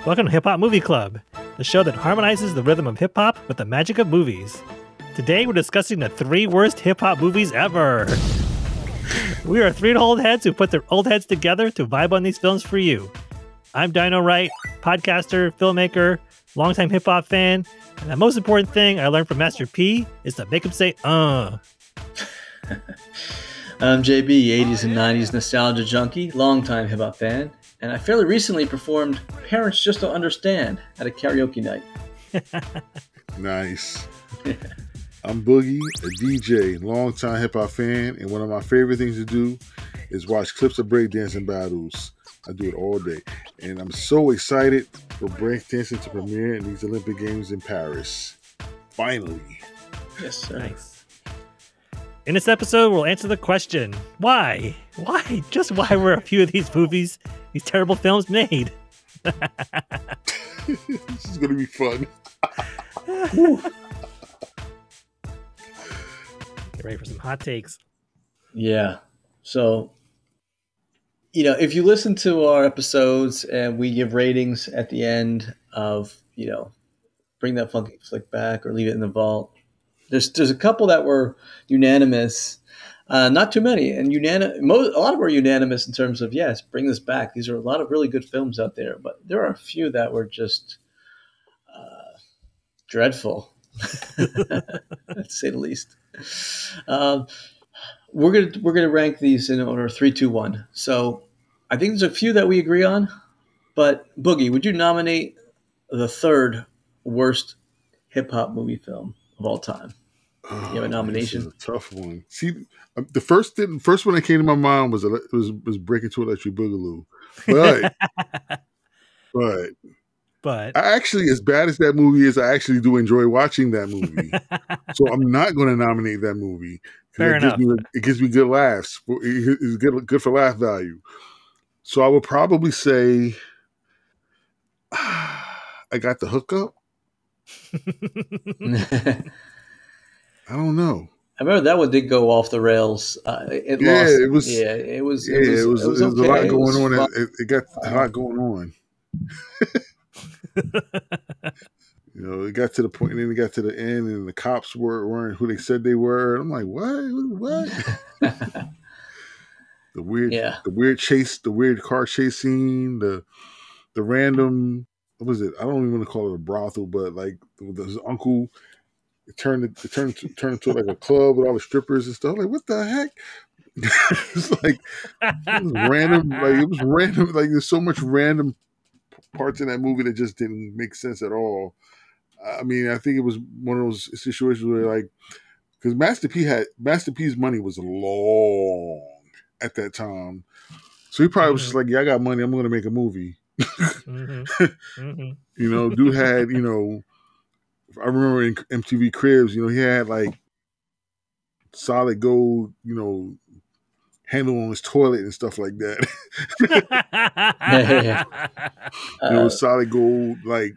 Welcome to Hip Hop Movie Club, the show that harmonizes the rhythm of hip hop with the magic of movies. Today we're discussing the 3 worst hip hop movies ever. We are 3 old heads who put their old heads together to vibe on these films for you. I'm Dino Wright, podcaster, filmmaker, longtime hip hop fan, and the most important thing I learned from Master P is to make him say, I'm JB, 80s and 90s nostalgia junkie, longtime hip hop fan, and I fairly recently performed Parents Just Don't Understand at a karaoke night. Nice. I'm Boogie, a DJ, longtime hip hop fan, and one of my favorite things to do is watch clips of breakdancing battles. I do it all day, and I'm so excited for breakdancing to premiere in these Olympic Games in Paris. Finally. Yes, sir. nice. In this episode, we'll answer the question, why? Why? Just why were a few of these movies, these terrible films made? This is going to be fun. Get ready for some hot takes. Yeah. So, if you listen to our episodes and we give ratings at the end of, Bring That Funky Flick Back or Leave It in the Vault, there's a couple that were unanimous, not too many, and a lot of them were unanimous in terms of, yes, bring this back. These are a lot of really good films out there, but there are a few that were just dreadful, to say the least. We're gonna rank these in order 3, 2, 1. So I think there's a few that we agree on, but Boogie, would you nominate the 3rd worst hip hop movie film of all time? You have a nomination? This is a tough one. See, the first one that came to my mind was Breaking to Electric Boogaloo, but I actually, as bad as that movie is, I actually do enjoy watching that movie. So I'm not going to nominate that movie. Fair enough. It gives me good laughs. It's good for laugh value. So I would probably say I Got the Hookup. I don't know. I remember that one did go off the rails. It was a lot going on. It got a lot going on. It got to the point, and then it got to the end, and the cops weren't who they said they were. And I'm like, what? The weird chase, the weird car chase scene, the random. What was it? I don't even want to call it a brothel, but like his uncle. It turned into like a club with all the strippers and stuff. Like, what the heck? It's like it was random. Like it was random. Like there's so much random parts in that movie that just didn't make sense at all. I mean, I think it was one of those situations where, like, because Master P's money was long at that time, so he probably was just like, "Yeah, I got money. I'm going to make a movie." Dude had I remember in MTV Cribs, he had like solid gold, handle on his toilet and stuff like that. Solid gold, like,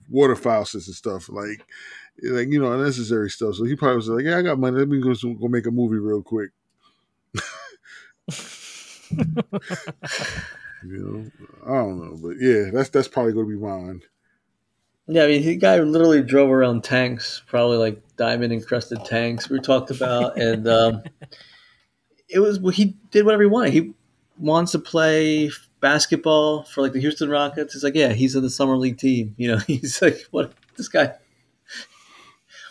water faucets and stuff, like unnecessary stuff. So he probably was like, "Yeah, I got money. Let me go make a movie real quick." I don't know, but yeah, that's probably going to be mine. Yeah, I mean, the guy literally drove around tanks, probably like diamond encrusted tanks we talked about, and he did whatever he wanted. He wants to play basketball for like the Houston Rockets. It's like, yeah, he's in the summer league team. He's like, what this guy,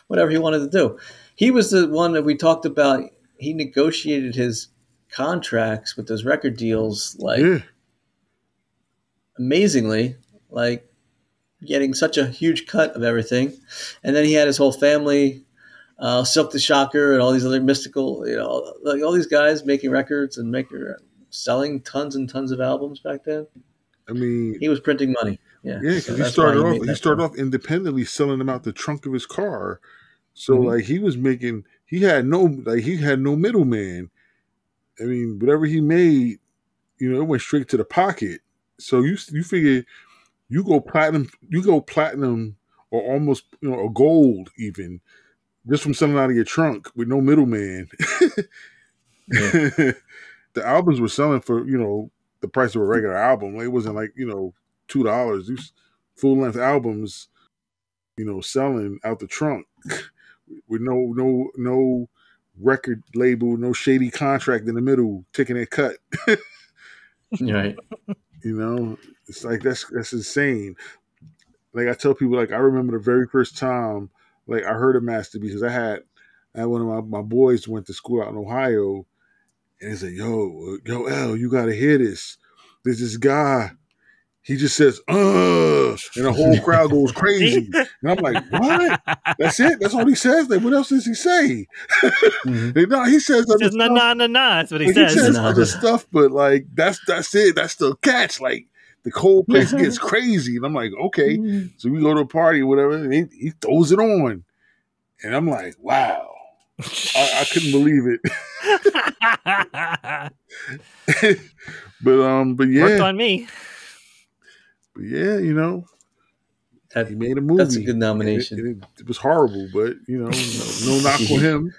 whatever he wanted to do. He was the one that we talked about. He negotiated his contracts with those record deals, like amazingly, like. Getting such a huge cut of everything. And then he had his whole family, Silk the Shocker and all these other mystical, like all these guys making records and selling tons and tons of albums back then. I mean, he was printing money. Yeah, because he started off independently selling them out the trunk of his car. So like he had no middleman. I mean, whatever he made, it went straight to the pocket. So you figure you go platinum or almost, a gold even, just from selling out of your trunk with no middleman. The albums were selling for, the price of a regular album. It wasn't like, $2. full length albums, selling out the trunk with no record label, no shady contract in the middle taking that cut. Right. It's like that's insane. Like I tell people, like I remember the very first time, like I heard of Master B because I had one of my boys went to school out in Ohio, and he said, "Yo, L, you gotta hear this. There's this guy. He just says, and the whole crowd goes crazy." And I'm like, "What? That's it? That's all he says? Like, what else does he say?" Mm-hmm. No, he says other Just stuff. nah. That's what he Like, says. He says other stuff, but like that's it. That's the catch. Like the whole place gets crazy, and I'm like, okay. So we go to a party or whatever, and he throws it on, and I'm like, wow, I couldn't believe it. But yeah, Worked on me. But yeah, he made a movie. That's a good nomination. It was horrible, but no knock on him.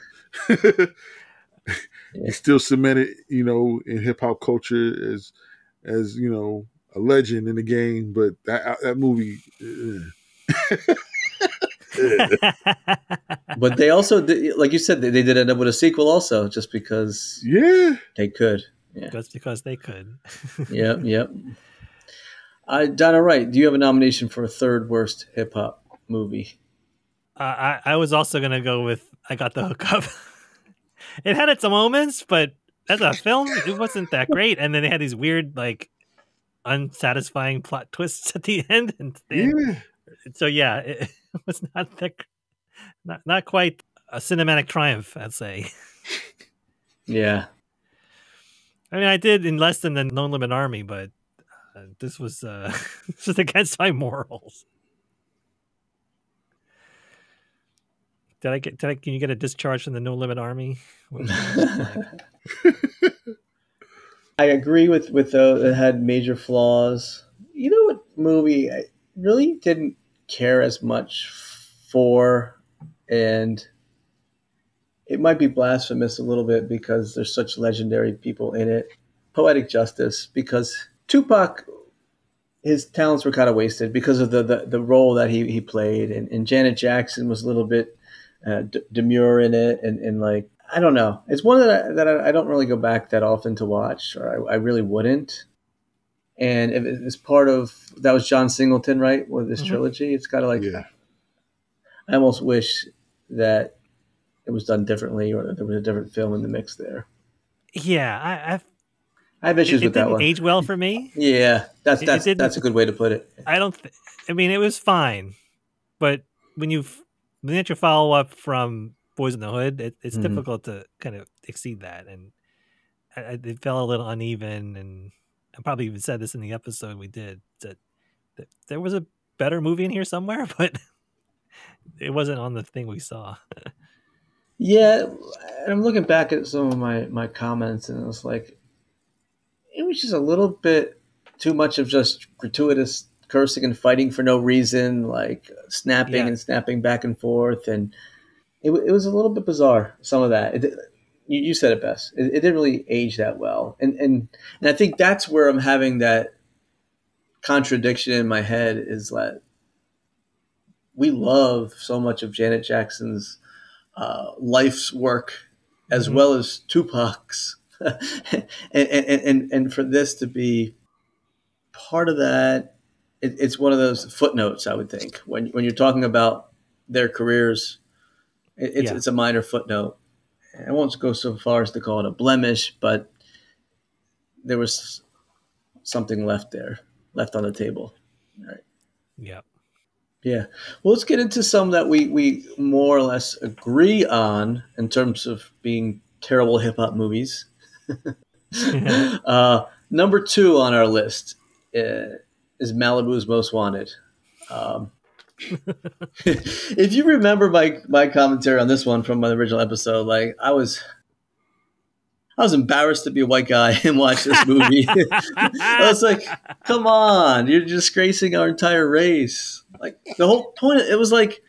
He's still cemented, in hip hop culture as a legend in the game. But that movie. But they also, like you said, they did end up with a sequel also, just because. Yeah, they could. Yeah, just because they could. Yep. Donna Wright, do you have a nomination for a third worst hip hop movie? I was also gonna go with I Got the Hookup. It had its moments, but as a film, it wasn't that great. And then they had these weird, like, unsatisfying plot twists at the end. So it was not quite a cinematic triumph, I'd say. Yeah. I mean, I did in less than the No Limit Army, but this was just against my morals. Can you get a discharge from the No Limit Army? I agree with those that had major flaws. You know what movie I really didn't care as much for, and it might be blasphemous a little bit because there's such legendary people in it. Poetic Justice, because Tupac, his talents were kind of wasted because of the role that he played, and Janet Jackson was a little bit demure in it, and like, I don't know. It's one that I don't really go back that often to watch, or I really wouldn't. And if it's part of, that was John Singleton, right, with this trilogy. It's kind of like, I almost wish that it was done differently, or that there was a different film in the mix there. Yeah, I have issues with that one. It didn't age well for me. Yeah, that's a good way to put it. I mean, it was fine, but when you get your follow up from Boys in the Hood, it's difficult to kind of exceed that, and it felt a little uneven. And I probably even said this in the episode we did, that there was a better movie in here somewhere, but it wasn't on the thing we saw. Yeah, I'm looking back at some of my comments, and it was like, it was just a little bit too much of just gratuitous cursing and fighting for no reason, like snapping and snapping back and forth, and it was a little bit bizarre. Some of that, you said it best. It didn't really age that well, and I think that's where I'm having that contradiction in my head, is that we love so much of Janet Jackson's life's work, as well as Tupac's, and for this to be part of that, it's one of those footnotes, I would think, when you're talking about their careers. It's a minor footnote. I won't go so far as to call it a blemish, but there was something left on the table. All right. Yeah. Yeah. Well, let's get into some that we more or less agree on in terms of being terrible hip hop movies. Number 2 on our list is Malibu's Most Wanted. If you remember my commentary on this one from my original episode, like I was embarrassed to be a white guy and watch this movie. I was like, come on, you're disgracing our entire race. Like, the whole point, it was like,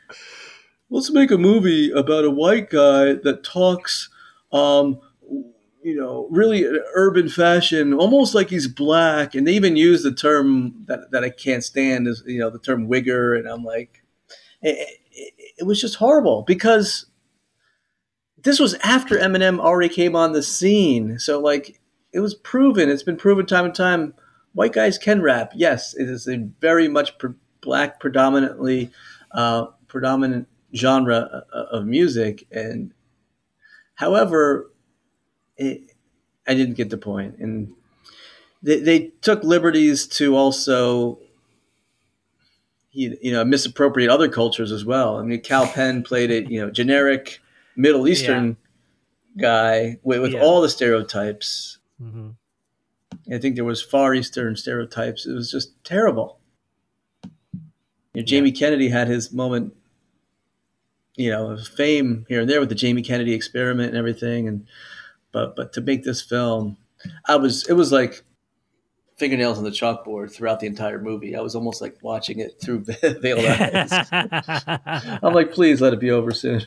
let's make a movie about a white guy that talks really urban fashion, almost like he's black. And they even use the term that I can't stand is, the term wigger. And I'm like, it was just horrible because this was after Eminem already came on the scene. So like it was proven, it's been proven time and time. White guys can rap. Yes, it is a very much black predominant genre of music. And however, I didn't get the point. And they took liberties to also, misappropriate other cultures as well. I mean, Cal Penn played it, generic Middle Eastern guy with all the stereotypes. Mm-hmm. I think there was Far Eastern stereotypes. It was just terrible. Jamie Kennedy had his moment, of fame here and there with the Jamie Kennedy experiment and everything. But to make this film, it was like fingernails on the chalkboard throughout the entire movie. I was almost like watching it through veiled eyes. I'm like, please let it be over soon.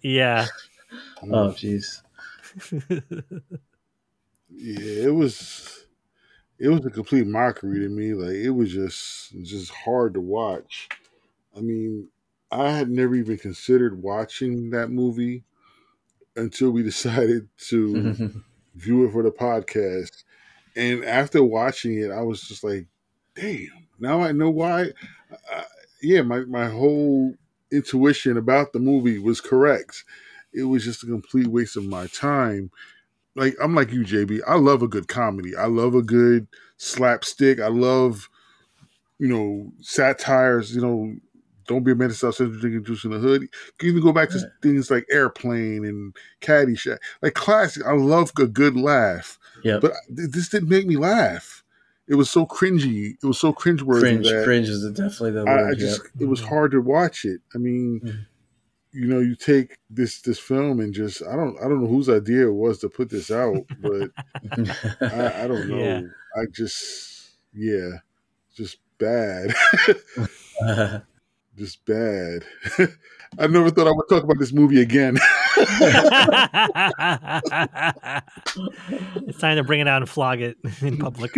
Yeah. Oh, jeez. Yeah, it was a complete mockery to me. Like it was just hard to watch. I mean, I had never even considered watching that movie until we decided to view it for the podcast. And after watching it, I was just like, damn, now I know why. My whole intuition about the movie was correct. It was just a complete waste of my time. Like, I'm like you, JB. I love a good comedy. I love a good slapstick. I love, satires, don't be a man to stop drinking juice in the hood. You can even go back to things like Airplane and Caddyshack. Like classic. I love a good laugh. Yeah. But this didn't make me laugh. It was so cringy. It was so cringeworthy. Cringe is definitely the word. It was hard to watch it. I mean, you take this film and just I don't know whose idea it was to put this out, but I don't know. Yeah. I just just bad. Just bad. I never thought I would talk about this movie again. It's time to bring it out and flog it in public.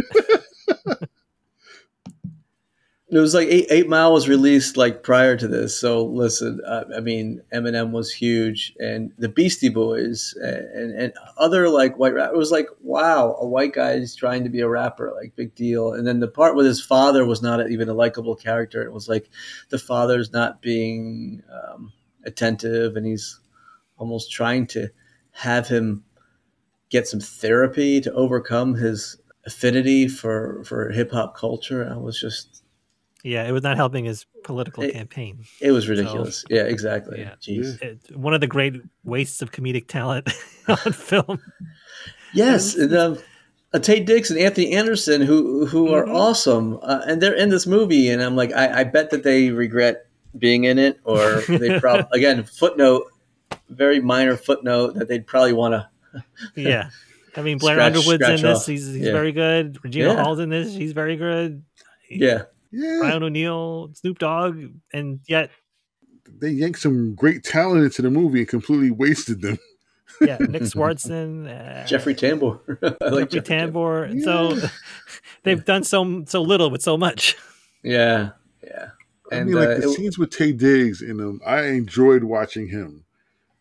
It was like 8 Mile was released like prior to this. So listen, I mean, Eminem was huge, and the Beastie Boys and other like white rap. It was like, wow, a white guy is trying to be a rapper, like big deal. And then the part with his father was not even a likable character. It was like the father's not being attentive, and he's almost trying to have him get some therapy to overcome his affinity for hip hop culture. I was just. Yeah, it was not helping his political campaign. It was ridiculous. So, yeah, exactly. Yeah. Jeez. One of the great wastes of comedic talent on film. Yes, and, Tate Diggs and Anthony Anderson, who are awesome, and they're in this movie, and I'm like, I bet that they regret being in it, or they probably again footnote, very minor footnote that they'd probably want to. Yeah, I mean Blair Underwood's in this. Off. He's very good. Regina Hall's in this. She's very good. Yeah. Brian O'Neill, Snoop Dogg, and yet they yanked some great talent into the movie and completely wasted them. Yeah, Nick Swardson, Jeffrey Tambor. I like Jeffrey Tambor. Yeah. So they've done so little with so much. Yeah. And I mean, like the scenes with Taye Diggs in them, I enjoyed watching him.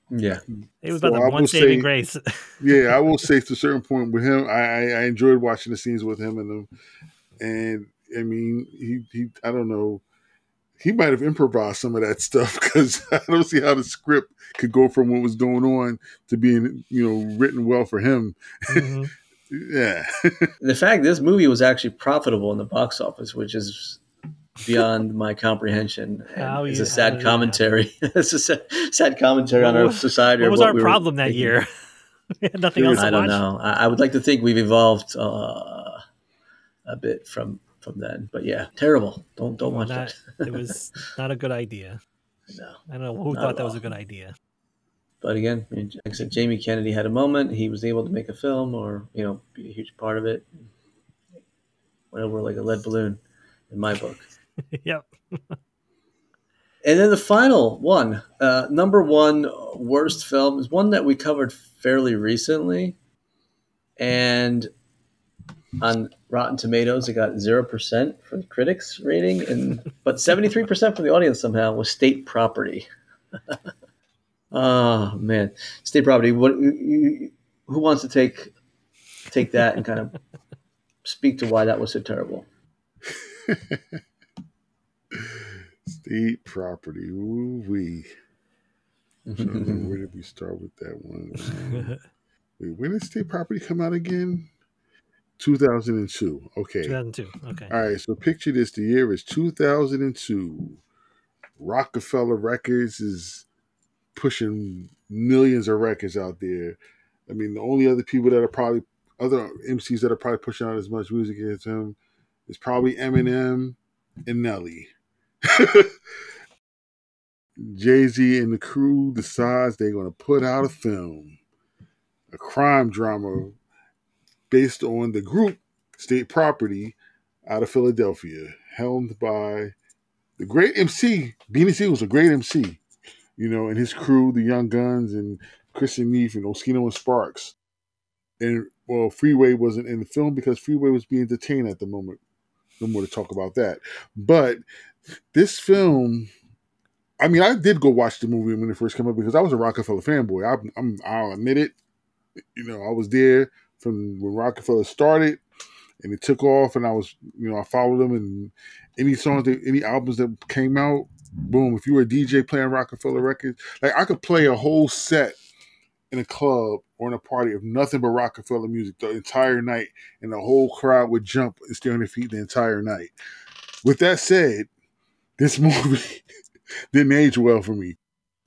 Yeah, it was about the one saving grace. Yeah, I will say to a certain point with him, I enjoyed watching the scenes with him and them, and. I mean, he I don't know. He might have improvised some of that stuff because I don't see how the script could go from what was going on to being, written well for him. Mm-hmm. Yeah. The fact this movie was actually profitable in the box office, which is beyond my comprehension. It's a sad commentary. It's a sad commentary on our society. What was our problem that year? We had nothing else to watch. I don't know. I would like to think we've evolved a bit from then, but yeah, terrible. Don't watch that. It was not a good idea. No, I don't know who thought that was a good idea. But again, like I said, Jamie Kennedy had a moment. He was able to make a film, or be a huge part of it. Went over like a lead balloon, in my book. Yep. And then the final one, number one worst film, is one that we covered fairly recently. and on Rotten Tomatoes, it got 0% for the critics rating, but 73% for the audience somehow was State Property. Oh man, State Property. Who wants to take that and kind of speak to why that was so terrible? State Property. Ooh wee. Where did we start with that one? Wait, when did State Property come out again? 2002. Okay. 2002. Okay. All right. So picture this. The year is 2002. Rockefeller Records is pushing millions of records out there. I mean, the only other people that are probably other MCs that are probably pushing out as much music as him is probably Eminem and Nelly. Jay-Z and the crew decides they're going to put out a film, a crime drama based on the group State Property out of Philadelphia, helmed by the great MC. Beanie Sigel was a great MC, and his crew, the Young Guns and Christian Neef and Oskino and Sparks. And, well, Freeway wasn't in the film because Freeway was being detained at the moment. No more to talk about that. But this film, I mean, I did go watch the movie when it first came up because I was a Rockefeller fanboy. I'll admit it. I was there from when Rockefeller started and it took off, and I was, I followed them, and any albums that came out, boom, if you were a DJ playing Rockefeller Records, like I could play a whole set in a club or in a party of nothing but Rockefeller music the entire night, and the whole crowd would jump and stay on their feet the entire night. With that said, this movie didn't age well for me.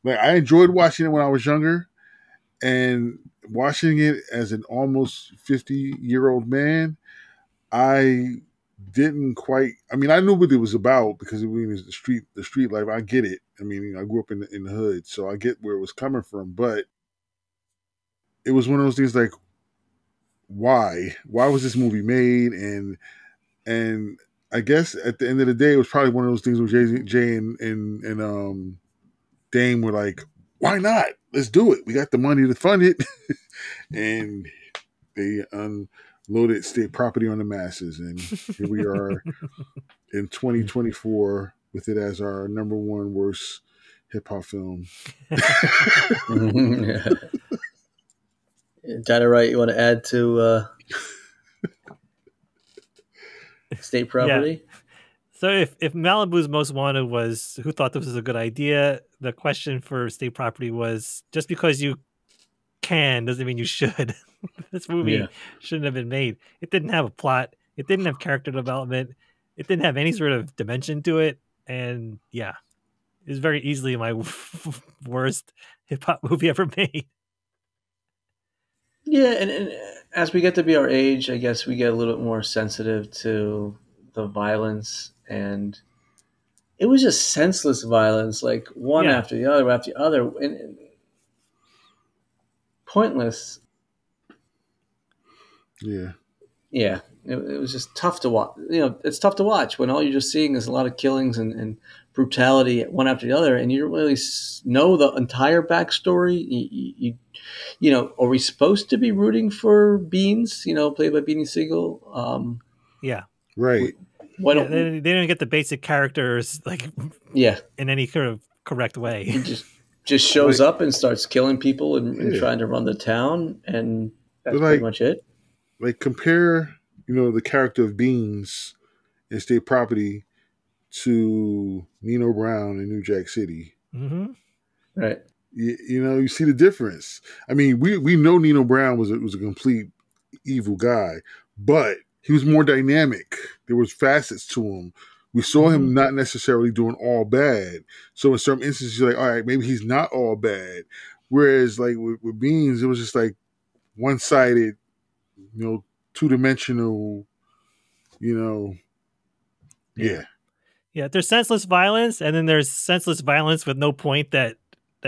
Like, I enjoyed watching it when I was younger, and watching it as an almost 50-year-old man, I didn't quite. I mean, I knew what it was about because it was the street life. I get it. I mean, I grew up in the hood, so I get where it was coming from. But it was one of those things like, why? Why was this movie made? And I guess at the end of the day, it was probably one of those things where Jay and Dame were like, why not? Let's do it. We got the money to fund it. And they unloaded State Property on the masses. And here we are in 2024 with it as our number one worst hip-hop film. Data Right, you want to add to State Property? Yeah. So if Malibu's Most Wanted was who thought this was a good idea, the question for State Property was, just because you can doesn't mean you should. This movie shouldn't have been made. It didn't have a plot. It didn't have character development. It didn't have any sort of dimension to it. And yeah, it was very easily my worst hip-hop movie ever made. Yeah, and as we get to be our age, I guess we get a little bit more sensitive to the violence, and it was just senseless violence, like one after the other, and pointless. Yeah. It was just tough to watch. It's tough to watch when all you're just seeing is a lot of killings and brutality one after the other, and you don't really know the entire backstory. Are we supposed to be rooting for Beans? Played by Beanie Sigel. Yeah. Right. They didn't get the basic characters in any kind of correct way. He just shows up and starts killing people and trying to run the town, and that's pretty much it. Like, compare, the character of Beans in State Property to Nino Brown in New Jack City. Mm-hmm. Right. You see the difference. I mean, we know Nino Brown was a complete evil guy, but he was more dynamic. There was facets to him. We saw him not necessarily doing all bad. So in some instances, you're like, all right, maybe he's not all bad. Whereas like with Beans, it was just like one-sided, two-dimensional, yeah. Yeah, there's senseless violence, and then there's senseless violence with no point that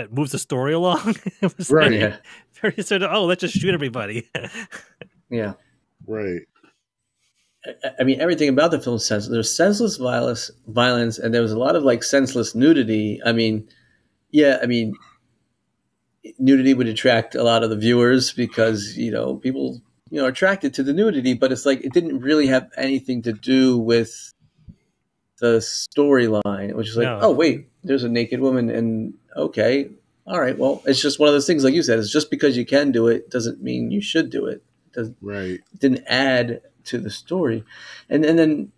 moves the story along. It was right. Very sort of, let's just shoot everybody. Yeah. Right. I mean, everything about the film is senseless. There's senseless violence, and there was a lot of like senseless nudity. I mean, nudity would attract a lot of the viewers because people attracted to the nudity, but it's like it didn't really have anything to do with the storyline. It was just like, No. oh wait, there's a naked woman, and okay, all right, well, it's just one of those things, like you said, it's just because you can do it doesn't mean you should do it. Right. It didn't add to the story, and then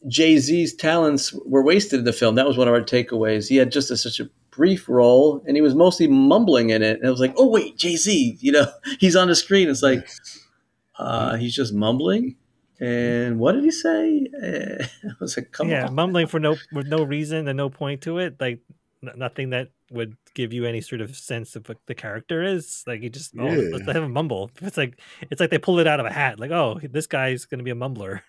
Jay-Z's talents were wasted in the film. That was one of our takeaways. He had just such a brief role, and he was mostly mumbling in it. And it was like, oh wait, Jay-Z, he's on the screen. It's like, he's just mumbling. And what did he say? I was like, come on. Mumbling with no reason and no point to it. Like nothing that would give you any sort of sense of what the character is. Like he just let's have him mumble. It's like they pulled it out of a hat. Like, oh, this guy's going to be a mumbler.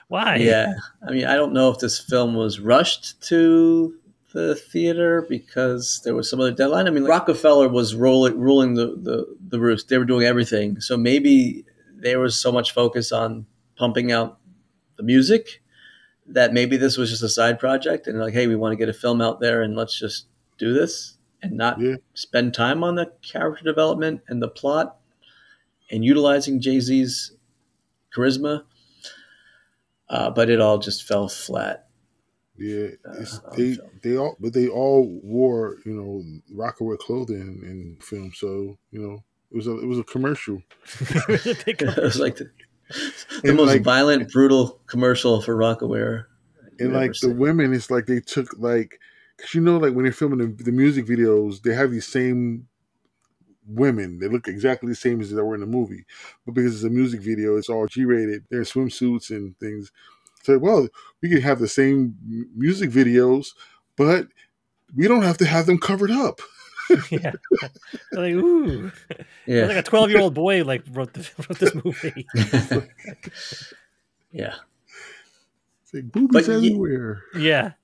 Why? Yeah, I mean, I don't know if this film was rushed to the theater because there was some other deadline. I mean, Rockefeller was ruling the roost. They were doing everything, so maybe there was so much focus on pumping out the music that maybe this was just a side project, and like, hey, we want to get a film out there, and let's just do this and not spend time on the character development and the plot and utilizing Jay-Z's charisma, but it all just fell flat. Yeah, they all wore Rockaway clothing in film, so it was a commercial. It was like the most violent, brutal commercial for Rockaway. And like the women, it's like they took because when they're filming the music videos, they have these same women. They look exactly the same as they were in the movie, but because it's a music video, it's all G-rated. They're in swimsuits and things. So, well, we can have the same music videos, but we don't have to have them covered up. Yeah, like ooh, yeah, like a 12-year-old boy wrote this movie. Yeah, it's like boobies everywhere. Yeah.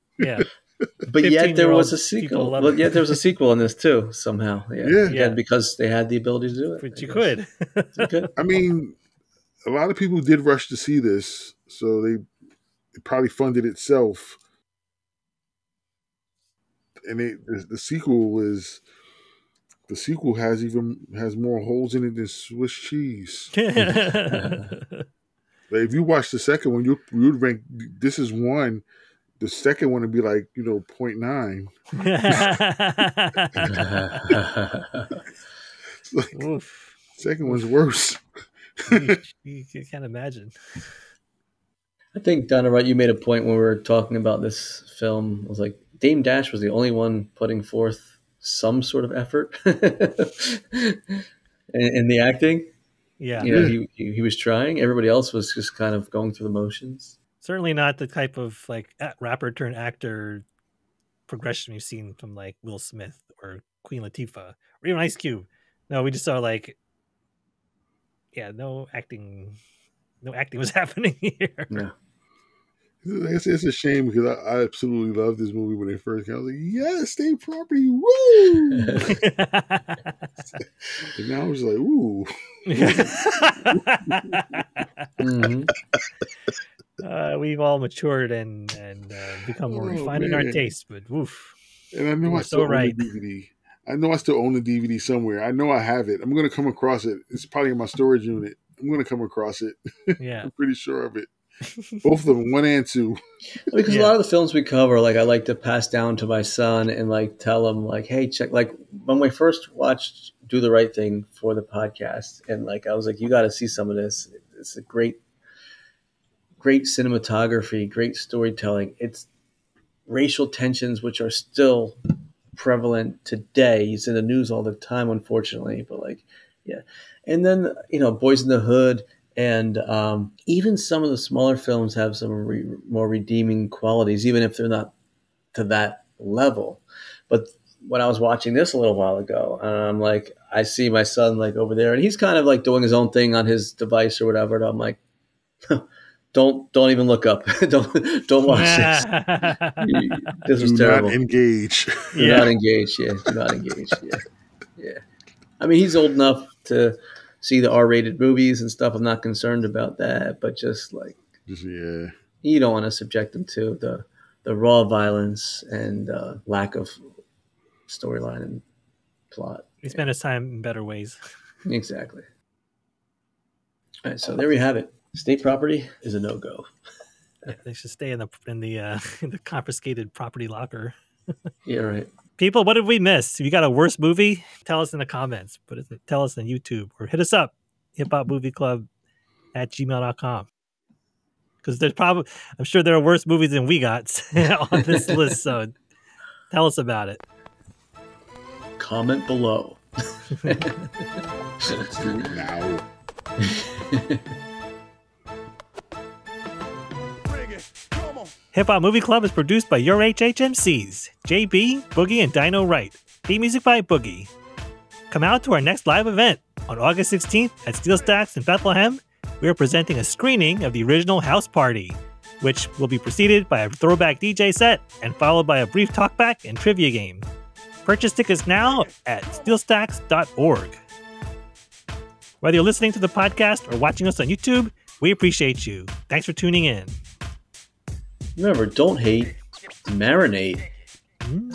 But yet there was a sequel. Well, yet there was a sequel in this too somehow. Yeah, because they had the ability to do it. But you could. I mean, a lot of people did rush to see this, so it probably funded itself. And the sequel has more holes in it than Swiss cheese. Like if you watch the second one, you would rank this is 1. The second one would be like 0.9. Like, second one's worse. You can't imagine. I think, Donna, right, you made a point when we were talking about this film. It was like Dame Dash was the only one putting forth some sort of effort in the acting. Yeah. He was trying. Everybody else was just kind of going through the motions. Certainly not the type of rapper turned actor progression we've seen from like Will Smith or Queen Latifah or even Ice Cube. No, we just saw no acting was happening here. Yeah. It's a shame because I absolutely loved this movie when it first came. I was like, yes, state property, woo! And now I was like, ooh. Mm-hmm. We've all matured and become more refined in our taste, but woof. And I know I still own the DVD. I know I still own the DVD somewhere. I know I have it. I'm going to come across it. It's probably in my storage unit. I'm going to come across it. Yeah. I'm pretty sure of it. Both of them, 1 and 2. Because a lot of the films we cover, I like to pass down to my son and tell him hey, check. Like when we first watched Do the Right Thing for the podcast, and I was like, you got to see some of this. It's a great cinematography, great storytelling. It's racial tensions, which are still prevalent today. It's in the news all the time, unfortunately. But and then Boys in the Hood. And even some of the smaller films have some more redeeming qualities, even if they're not to that level. But when I was watching this a little while ago, I'm like, I see my son over there, and he's kind of doing his own thing on his device or whatever. And I'm like, don't even look up. don't watch this. This was terrible. Do not engage. Do not engage. Yeah, do not engage. Yeah. I mean, he's old enough to see the R-rated movies and stuff. I'm not concerned about that, but you don't want to subject them to the raw violence and lack of storyline and plot. He spent his time in better ways. Exactly. All right, so there we have it. State property is a no-go. They should stay in the in the confiscated property locker. Yeah, right. People, what did we miss? If you got a worst movie, tell us in the comments. Tell us on YouTube or hit us up, hiphopmovieclub@gmail.com. Because I'm sure there are worse movies than we got on this list. So tell us about it. Comment below. Let's do it now. Hip Hop Movie Club is produced by your HHMCs, JB, Boogie, and Dino Wright. Theme music by Boogie. Come out to our next live event on August 16th at Steel Stacks in Bethlehem. We are presenting a screening of the original House Party, which will be preceded by a throwback DJ set and followed by a brief talkback and trivia game. Purchase tickets now at steelstacks.org. Whether you're listening to the podcast or watching us on YouTube, we appreciate you. Thanks for tuning in. Remember, don't hate, marinate.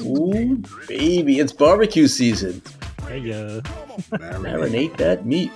Ooh, baby, it's barbecue season. Hey, Marinate that meat.